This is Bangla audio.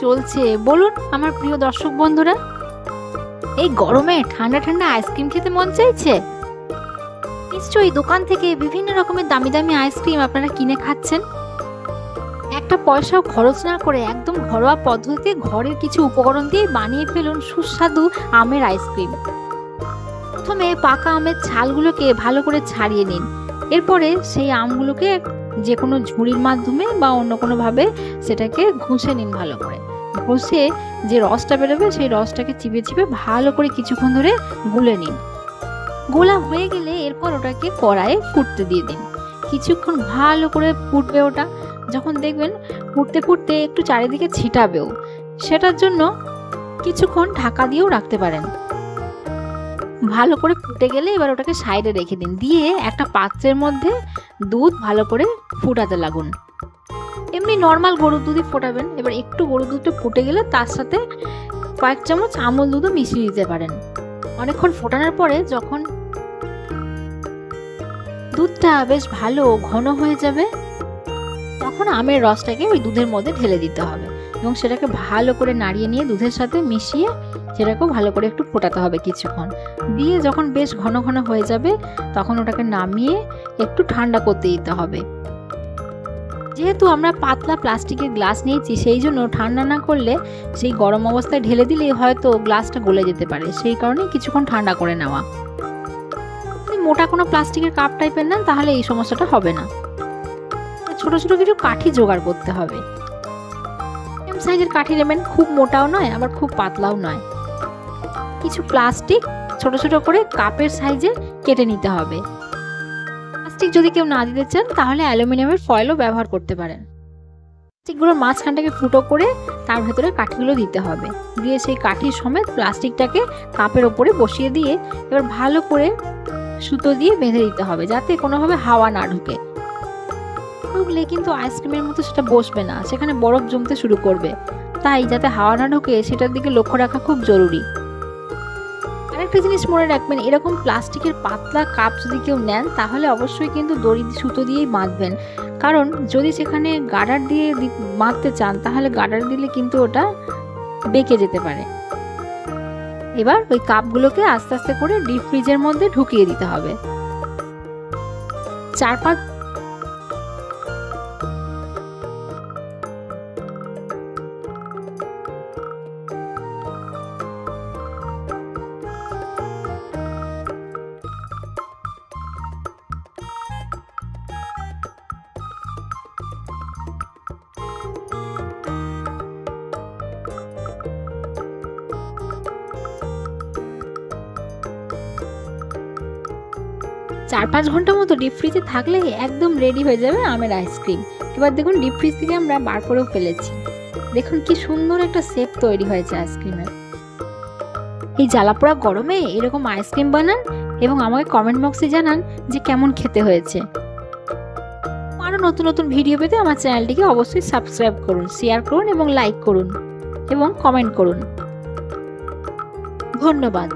চলছে বলুন আমার প্রিয় দর্শক বন্ধুরা? এই গরমে ঠান্ডা ঠান্ডা আইসক্রিম খেতে মন চাইছে। নিশ্চয়ই দোকান থেকে বিভিন্ন রকমের দামি দামি আইসক্রিম আপনারা কিনে খাচ্ছেন। একটা পয়সাও খরচ না করে একদম ঘরোয়া পদ্ধতিতে ঘরের কিছু উপকরণ দিয়ে বানিয়ে ফেলুন সুস্বাদু আমের আইসক্রিম। প্রথমে পাকা আমের ছালগুলোকে ভালো করে ছাড়িয়ে নিন। এরপরে সেই আমগুলোকে যে কোনো ঝুড়ির মাধ্যমে বা অন্য কোনোভাবে সেটাকে ঘষে নিন। ভালো করে ঘষে যে রসটা বেরোবে সেই রসটাকে চিপে চিপে ভালো করে কিছুক্ষণ ধরে গুলে নিন। গোলা হয়ে গেলে এরপর ওটাকে কড়াইয়ে ফুটতে দিয়ে দিন। কিছুক্ষণ ভালো করে ফুটবে ওটা। যখন দেখবেন ফুটতে ফুটতে একটু চারিদিকে ছিটাবেও, সেটার জন্য কিছুক্ষণ ঢাকা দিয়েও রাখতে পারেন। ভালো করে ফুটে গেলে এবার ওটাকে সাইডে রেখে দিন। দিয়ে একটা পাত্রের মধ্যে দুধ ভালো করে ফুটাতে লাগুন। এমনি নর্মাল গরুর দুধই ফোটাবেন। এবার একটু গরুর দুধটা ফুটে গেলে তার সাথে কয়েক চামচ আমুল দুধও মিশিয়ে দিতে পারেন। অনেকক্ষণ ফোটানোর পরে যখন দুধটা বেশ ভালো ঘন হয়ে যাবে তখন আমের রসটাকে ওই দুধের মধ্যে ঢেলে দিতে হবে এবং সেটাকে ভালো করে নাড়িয়ে নিয়ে দুধের সাথে মিশিয়ে সেটাকেও ভালো করে একটু ফোটাতে হবে কিছুক্ষণ। দিয়ে যখন বেশ ঘন ঘন হয়ে যাবে তখন ওটাকে নামিয়ে একটু ঠান্ডা করতে দিতে হবে। যেহেতু আমরা পাতলা প্লাস্টিকের গ্লাস নিয়েছি সেই জন্য ঠান্ডা না করলে সেই গরম অবস্থায় ঢেলে দিলেই হয়তো গ্লাসটা গলে যেতে পারে, সেই কারণে কিছুক্ষণ ঠান্ডা করে নেওয়া। যদি মোটা কোনো প্লাস্টিকের কাপ টাইপের নেন তাহলে এই সমস্যাটা হবে না। ছোট ছোট কিছু কাঠি জোগাড় করতে হবে। এম সাইজের কাঠি নেবেন, খুব মোটাও নয় আবার খুব পাতলাও নয়। কিছু প্লাস্টিক ছোট ছোট করে কাপের সাইজে কেটে নিতে হবে। প্লাস্টিক যদি কেউ না দিতে চান তাহলে অ্যালুমিনিয়ামের ফয়েলও ব্যবহার করতে পারেন। প্লাস্টিকগুলোর মাঝখানটাকে ফুটো করে তার ভেতরে কাঠিগুলো দিতে হবে। দিয়ে সেই কাঠির সমেত প্লাস্টিকটাকে কাপের ওপরে বসিয়ে দিয়ে এবার ভালো করে সুতো দিয়ে বেঁধে দিতে হবে যাতে কোনোভাবে হাওয়া না ঢুকে। ঢুকলে কিন্তু আইসক্রিমের মতো সেটা বসবে না, সেখানে বরফ জমতে শুরু করবে। তাই যাতে হাওয়া না ঢোকে সেটার দিকে লক্ষ্য রাখা খুব জরুরি। আরেকটা জিনিস মনে রাখবেন, এরকম প্লাস্টিকের পাতলা কাপ যদি কেউ নেন তাহলে অবশ্যই কিন্তু দড়ি সুতো দিয়েই বাঁধবেন, কারণ যদি সেখানে গার্ডার দিয়ে বাঁধতে চান তাহলে গার্ডার দিলে কিন্তু ওটা বেঁকে যেতে পারে। এবার ওই কাপগুলোকে আস্তে আস্তে করে ডিপ ফ্রিজের মধ্যে ঢুকিয়ে দিতে হবে। 4-5 ঘন্টা মতো ডিপ ফ্রিজে থাকলে একদম রেডি হয়ে যাবে আমের আইসক্রিম। এবার দেখুন ডিপ ফ্রিজ থেকে আমরা বার করেও ফেলেছি। দেখুন কি সুন্দর একটা শেপ তৈরি হয়েছে আইসক্রিমের। এই জ্বালাপোড়া গরমে এরকম আইসক্রিম বানান এবং আমাকে কমেন্ট বক্সে জানান যে কেমন খেতে হয়েছে। আরও নতুন নতুন ভিডিও পেতে আমার চ্যানেলটিকে অবশ্যই সাবস্ক্রাইব করুন, শেয়ার করুন এবং লাইক করুন এবং কমেন্ট করুন। ধন্যবাদ।